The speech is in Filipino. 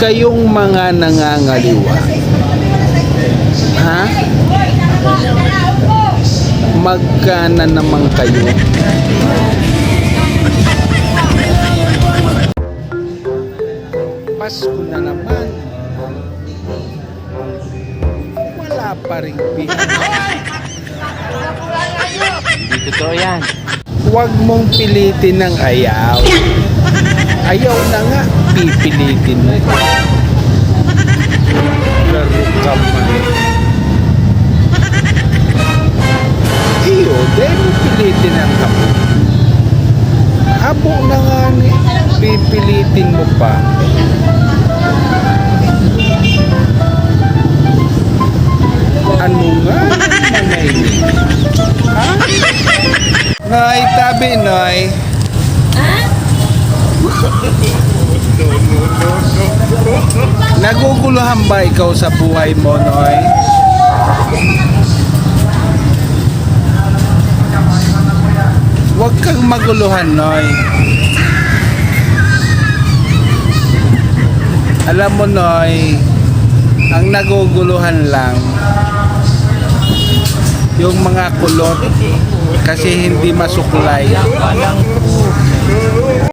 kayong mga nangangaliwa, ha? Magkana naman kayo? Pasko na naman. Wala pa rin pinag. Hindi totoo yan. Huwag mong pilitin ng ayaw. Ayaw na nga, pipilitin mo. Laro ka man. Iyo, dahil mo pilitin ang habo. Habo na nga ni, pipilitin mo pa. Ano nga, manayli? Ha? Noy, tabi, Noy. Naguguluhan ba ikaw sa buhay mo, Noy? Huwag kang maguluhan, Noy. Alam mo, Noy, ang naguguluhan lang yung mga kulot kasi hindi masuklay.